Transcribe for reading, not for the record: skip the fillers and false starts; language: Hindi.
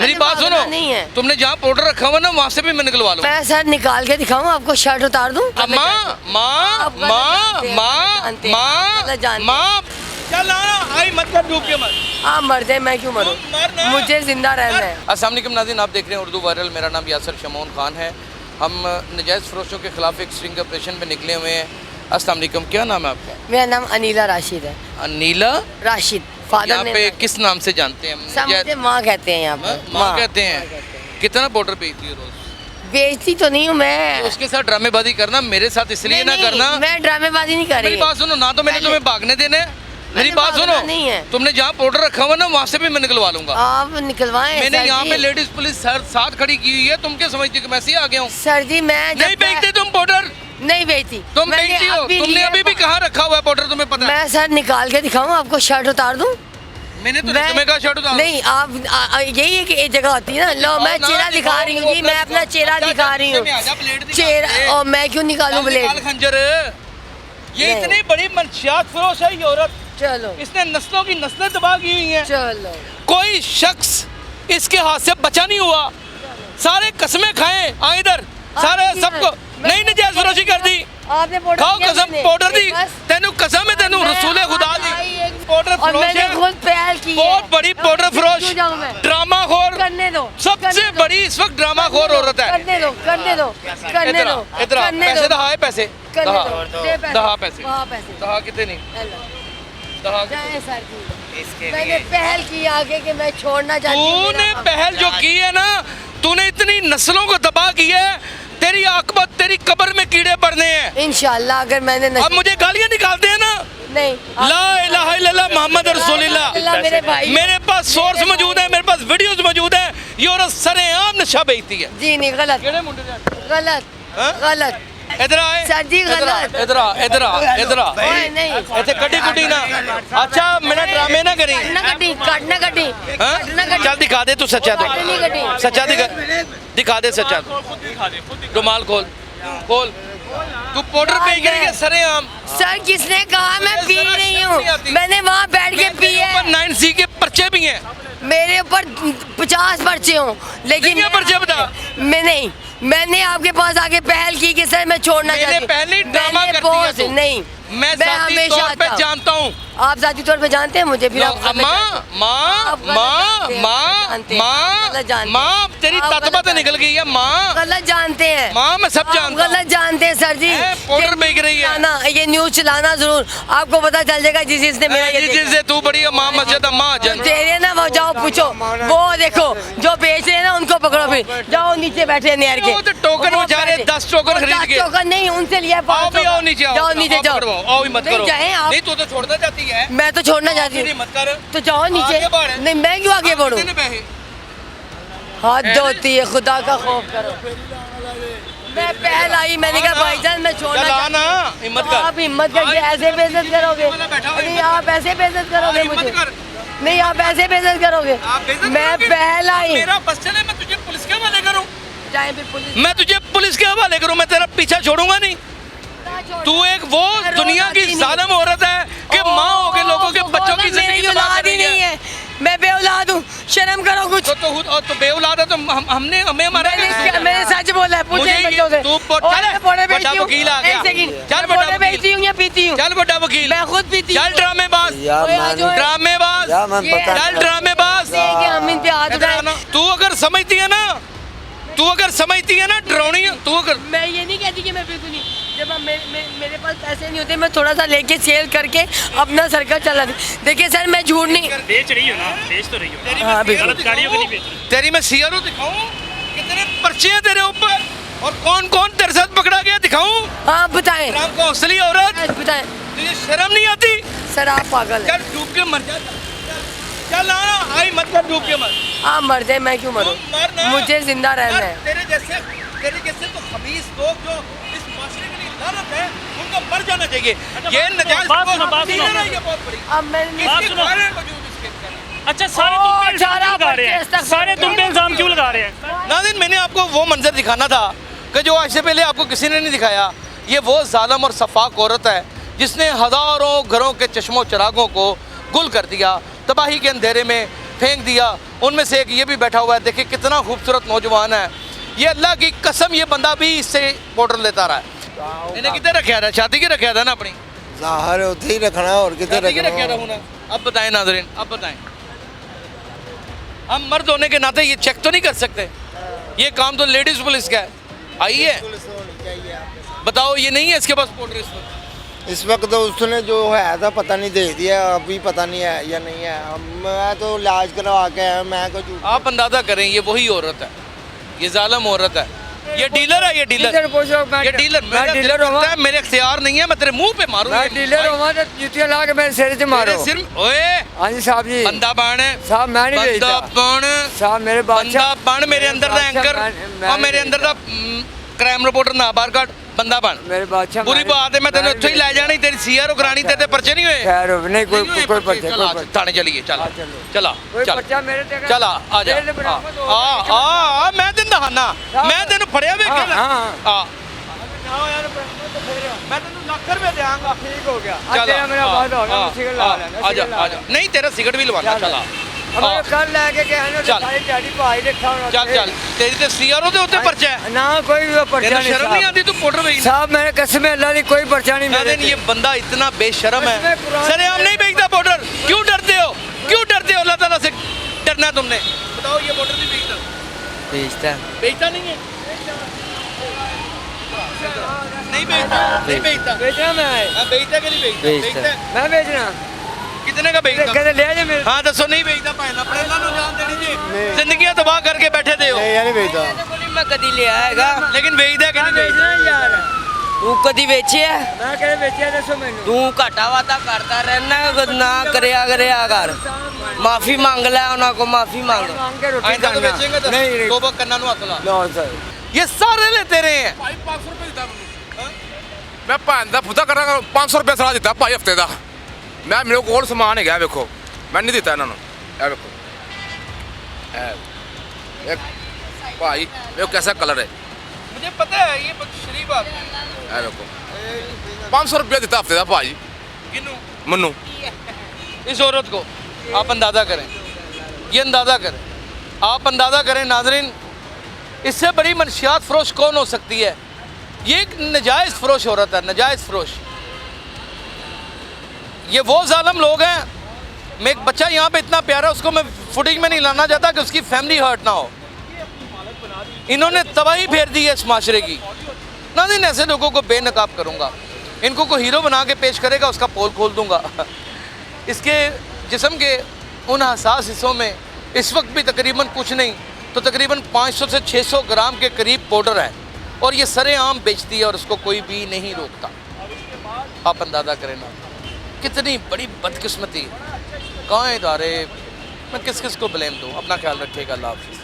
मेरी बात सुनो, नहीं है। तुमने जहाँ पाउडर रखा हुआ ना वहाँ से भी मैं निकलवा लूँ। मैं सर निकाल के दिखाऊं आपको, शर्ट उतार दूं? माँ माँ माँ माँ माँ माँ, चल आई मत कर, डूब के मत। आप मर जाए, मैं क्यों मरूं? मरना। मुझे जिंदा रहना है। अस्सलाम वालेकुम नाज़रीन, आप देख रहे हैं उर्दू वायरल। मेरा नाम यासर शमोन खान है। हम नजायज़ फरोशों के खिलाफ एक स्ट्रिंग ऑपरेशन पे निकले हुए हैं। अस्सलाम वालेकुम, क्या नाम है आपका? मेरा नाम अनीला राशिद है। अनीला राशिद, फादर यहाँ ने पे किस नाम से जानते हैं? सब मुझे माँ कहते हैं यहाँ पे। माँ कहते हैं। कितना पाउडर बेचती है रोज? बेचती तो नहीं हूँ मैं। उसके साथ ड्रामेबाजी करना, मेरे साथ इसलिए ना नहीं, करना। मैं ड्रामेबाजी नहीं कर रही। मेरी बात सुनो, ना तो मैंने तुम्हें भागने देने। मेरी बात सुनो, नहीं है। तुमने जहाँ पाउडर रखा हुआ ना वहाँ से भी मैं निकलवा लूंगा। आप निकलवाएं। मैंने सर यहाँ जी। पे लेडीज पुलिस साथ खड़ी की हुई है। तुम क्या समझती हो कि मैं ऐसे ही आ गया हूँ? सर जी मैं नहीं बेचते तुम पाउडर? नहीं बेचती। तुम मैंने बेचती हो? तुमने लिया अभी भी कहाँ रखा हुआ है पाउडर, तुम्हें पता है? मैं सर निकाल के दिखाऊं आपको, शर्ट उतार दूं? मैंने तो तुम्हें कहा शर्ट उतारो। नहीं, आप यही है कि एक जगह होती है ना। लो मैं चेहरा दिखा रही हूँ जी, मैं अपना चेहरा दिखा रही हूँ। चेहरा, और मैं क्यों निकालूं ब्लेड? खंजर, ये नहीं। इतनी बड़ी मनशियात फरोश है ये औरत। चलो इसने नस्लों की नस्लें तबाह की हुई हैं। चलो। कोई शख्स इसके हाथ से बचा नहीं हुआ। सारे कसमें खाए आ इधर, सारे सबको नहीं नजायज फरोशी कर दी। आपने खाओ कसम, पाउडर दी तेनू कसम है, तेनू रसूले खुदा दी। पाउडर और फरोश मैंने है, खुद पहल की है। बहुत बड़ी पाउडर फरोश, क्यों जाऊं मैं? ड्रामा खोर, करने दो। सबसे बड़ी इस वक्त ड्रामा खोर औरत है। करने दो, करने दो, करने दो, इधर आ, करने पैसे दो। दहा है, पैसे करने दहा, दो, दे पैसे। दहा पैसे, वहाँ पैसे। दहा कितने नहीं, हेलो। दहा जाए सर जी, मैंने पहल की आगे कि मैं छोड़ना चाहती हूँ। तूने मेरा पहल जो की है ना, तूने इतनी नस्लों को तबाह की है, तेरी आकबत तेरी कब्र में कीड़े पड़ने हैं। इंशाल्लाह अगर मैंने अब मुझे गालियां निकालते हैं ना। नहीं, ला इलाहा इल्लल्लाह मोहम्मद रसूलुल्लाह। अल्लाह मेरे भाई। मेरे पास सोर्स मौजूद है, मेरे पास वीडियोस मौजूद है। ये औरत सरेआम नशा बेचती है। जी नहीं, गलत गलत हाँ? गलत। इधर आए सर जी, गलत। इधर आ, इधर आ, इधर आ। ओए नहीं, ऐसे कटी कुटी ना। अच्छा मेरा ड्रामे ना करी। काटना कटी, काटना कटी, हाँ? काटना कटी। चल दिखा दे तू सच्चा तो, काटनी कटी। सच्चा दिखा दे सच्चा तो। रुमाल खोल खोल। तू पाउडर पे गिर गया सरेआम। सर किसने कहा मैं पी जरा रही शर्म हूँ? नहीं आती। मैंने वहाँ बैठ के पी है। 9C के पर्चे भी हैं। मेरे ऊपर 50 पर्चे हों, लेकिन कितने पर्चे बता? मैं नहीं, मैंने आपके पास आके पहल की कि सर मैं छोड़ना मैंने चाहती हूँ। पहले ड्रामा मैंने करती है बहुत- तू। नहीं, मैं जाती तौर पे आता हूँ। जानता हूँ। आप जाती तौर पे जानते हैं मुझे, फिर आप गलत माँ जानते हैं। माँ आप गलत माँ जानते हैं, माँ जानते हैं, माँ गलत जानते हैं। माँ, तेरी आप तत्व गलत तो निकल गई है माँ। गलत जानते हैं। माँ मैं सब आप जानता हूँ। गलत जानते हैं सर जी। हैं, पाउडर बेच रही है। चलाना, ये न्यूज चलाना जरूर, आपको पता चल जाएगा जिसने मेरा ये देखा। जिससे तू बड़ी है माँ मस्जिद माँ जन। तेरे ना वो जाओ पूछो, वो देखो जो बेच रहे हैं ना उनको पकड़ो, फिर जाओ नीचे बैठे नहर के। वो तो टोकन वो बेचारे बैठे। 10 टोकन वो खरीद 10 के। टोकन नहीं, उनसे लिया आओ 500 भी, आओ नीचे आओ। जाओ नीचे आओ जाओ। पकड़वाओ, आओ ही मत नहीं करो। जाएं आप। नहीं तू तो छोड़ना चाहती है। मैं तो छोड़ना चाहती हूँ। नहीं मत कर। तो जाओ नीचे। आगे बढ़। नहीं मैं क्यों आगे बढ़ूँ? कितने पैसे? हद होती है, खुदा का खौफ करो। मैं पहल आई, मैंने कहा भाईजान मैं छोड़ना चल आ चाहती ना, हिम्मत हूँ। कर। आप हिम्मत करके ऐसे बेइज्जत करोगे? बैठा हुआ नहीं हिम्मत आप ऐसे बेइज्जत करोगे हिम्मत मुझे? कर। नहीं आप ऐसे बेइज्जत करोगे? आप बेइज्जत मैं करोगे? पहल आई। मेरा बस चले, मैं तुझे पुलिस के हवाले करूं? जाए फिर पुलिस। मैं तुझे पुलिस के हवाले करूं? मैं तेरा पीछा छोड़ूंगा नहीं। तू एक वो दुनिया की जालिम औरत है कि माँ हो के लोगों के बच्चों की जिंदगी तबाह कर औलाद ही रही नहीं है। है, मैं बेऔलाद हूँ, शर्म करो कुछ। तो बेऔलाद है तो हमने हमें हमारा मैंने सच बोला है, पूछे मुझे बच्चों से। तू और मैं पाउडर बड़ा बेचती हूँ। वकील आ गया। एक सेकंड, चल मैं बड़ा पाउडर वकील। बेचती हूँ या पीती हूँ? चल बड़ा वकील, मैं खुद पीती हूँ। चल ड्रामेबाज, ड्रामेबाज, चल ड्रामेबाज। कि हम इन पे हाथ इधर उठाएं। आना। तू अगर समझती है ना, तू अगर समझती है ना ड्रोनी, तू अगर मैं ये नहीं कहती कि मैं बिल्कुल नहीं, जब हम मेरे पास पैसे नहीं होते मैं थोड़ा सा लेके सेल करके अपना सर्कल चला दी। देखिए सर मैं झूठ नहीं। बेच रही हो ना, बेच तो रही हो। हाँ बिल्कुल। गलत गाड़ियों को नहीं बेच रही। तेरी मैं सीआरओ दिखाऊं? कितने पर्चे हैं तेरे ऊपर और कौन कौन तेरे साथ पकड़ा गया दिखाऊं? हाँ बताएं। राम को असली औरत, बताएं। तुझे शर्म नहीं आती? सर आप पागल हैं। चल डूब के मर जा। चल आ, आई मत कर, डूब के मर। आप मर जाए, मैं क्यों मरूं? मरना। मुझे जिंदा रहना है। तेरे जैसे तो खबीस लोग जो इस माशरे के लिए लानत है, उनको मर जाना चाहिए। ये नजायज बात सुनो, बात सुनो। ये बहुत बड़ी अब मैंने बात इसके सुनो। बारे में मौजूद इसके अंदर। अच्छा सारे तुम पे इल्जाम क्यों लगा रहे हैं? सारे तुम पे इल्जाम क्यों लगा रहे हैं? नाज़रीन मैंने आपको वो मंजर दिखाना था कि जो आज से पहले आपको किसी ने नहीं दिखाया। ये वो जालिम और सफाक औरत है जिसने हज़ारों घरों के चश्मों चिरागों को गुल कर दिया, तबाही के अंधेरे में फेंक दिया। उनमें से एक ये भी बैठा हुआ है, देखिए कितना खूबसूरत नौजवान है ये। अल्लाह की कसम ये बंदा भी इससे पाउडर लेता रहा है। इन्हें कितने रखा था? शादी के रखा था ना अपनी? ज़ाहिर उथे ही रखना और कितने शादी के रखा था रखना। होना। अब बताएं नाज़रीन, अब बताएं, हम मर्द होने के नाते ये चेक तो नहीं कर सकते? ये काम तो लेडीज पुलिस का है। आइए बताओ, ये नहीं है इसके पास पाउडर इस वक्त? इस वक्त तो उसने जो है था पता नहीं दे दिया, अभी पता नहीं है या नहीं है। मैं तो इलाज करवा के आया, मैं को झूठ। आप अंदाजा करें, ये वही औरत है, ये जालिम औरत है, ये डीलर है, ये डीलर, ये डीलर। मैं डीलर हूँ। मेरे इख्तियार नहीं है, मैं तेरे मुंह पे मारूं। मैं डीलर हूँ तो जूतियाँ ला के मेरे सिर से मारो। तेरे सिर ओए हाँ जी साहब जी। बंदा बाण है साहब मैं नहीं बंदा भेजता बाण साहब, मेरे बंदा बादशाह बाण मेरे अंदर दा एंकर और मेरे अंदर दा क्राइम रिपोर्टर ना बाहर काट बंदा बाण। मेरे बादशाह बुरी बात है, मैं तेन उत्थे ही लै जानी, तेरी सीआर करानी, तेरे पर्चे नहीं हुए। खैर नहीं कोई नहीं हुए कोई पर्चे। पर्चे चल आ, कोई पर्चे। थाने चलिए, चला चलो। चला कोई चल पर्चा मेरे ते चला आ जा जेल बरामद हो आ मैं तेन दहाना, मैं तेन फड़िया वे हाँ, हाँ। आ ना यार बरामद तो फिर मैं तेन लाख रुपए देंगा। ठीक हो गया। चल आज तेरा मेरा बात हो गया, मुझे लगा लेना। आ जा आ जा। नहीं तेरा सिगरेट भी लवाना। चल। चला अब मैं कल लेके गया ना चल। सारी दिहाड़ी भाई देखा होना। चल चल, तेरी ते सीआर होते उत्ते पर्चा है। ना कोई पर्चा तेरे नहीं शर्म नहीं आती? तू पाउडर बेचना। साहब मेरे कसम अल्लाह की कोई पर्चा नहीं मेरे नाज़रीन, ये बंदा इतना बेशरम है। इसमें कुरान सरे हम नहीं बेचता पाउडर। क्यों डरते हो? क्यों डरते हो? अल्लाह ताला से डरना है तुमने? बताओ, ये पाउडर नहीं बेचता? बेचता बेचता नहीं है? नहीं बेचता, नहीं बेचता। बेचना मैं हाँ, बेचता कि नहीं बेचता? बेचता है। मैं बेचना कितने का बेचता? कहते ले जा मेरे हाँ दसो, नहीं बेचता भाई, अपने अल्लाह ਨੂੰ जान देनी जी। जिंदगियां तबाह करके बैठे थे हो, नहीं यार नहीं भेजा। मैं कदी ले आएगा लेकिन बेचदा कि नहीं बेचदा? बेचना यार तू कदी बेचिया मैं कहते बेचिया दसो मैनू तू घाटा वाता करता रहना ना करया कर माफी मांग ले उन्होंने को माफी मांग मांग के रोटी आइंदा तो खाना बेचेंगे तो नहीं तोबा करना नु हाथ ला। लो सर ये सारे लेते रहे हैं। मैं भैन का फुदा करा 500 रुपया सलाह दिता भाई हफ्ते का। मैं मेरे कोल समान है वेखो, मैं नहीं दिता इन्होंने। ए वेखो भाई वेखो कैसा कलर है, मुझे पता है ये शरीफ आदमी है। ए वेखो 500 रुपया दिता हफ्ते का भाई किन्नू? मनु। इस औरत को आप अंदाज़ा करें, ये अंदाज़ा करें, आप अंदाज़ा करें नाजरीन, इससे बड़ी मनशियात फरोश कौन हो सकती है? ये एक नजायज़ फरोश औरत है, नजायज़ फरोश। ये वो जालिम लोग हैं। मैं एक बच्चा यहाँ पे इतना प्यारा, उसको मैं फुटेज में नहीं लाना चाहता कि उसकी फैमिली हर्ट ना हो। इन्होंने तबाही फेर दी है इस माशरे की। नाज़रीन, ऐसे लोगों को बेनकाब करूँगा, इनको कोई हीरो बना के पेश करेगा, उसका पोल खोल दूँगा। इसके जिस्म के उन हसास हिस्सों में इस वक्त भी तकरीबन कुछ नहीं तो तकरीबन 500 से 600 ग्राम के करीब पाउडर है, और ये सरेआम बेचती है और उसको कोई भी नहीं रोकता। आप अंदाज़ा करें ना, कितनी बड़ी बदकिस्मती। कहाँ इदारे, मैं किस किस को ब्लेम दूँ? अपना ख्याल रखिएगा। अल्लाह हाफ़िज़।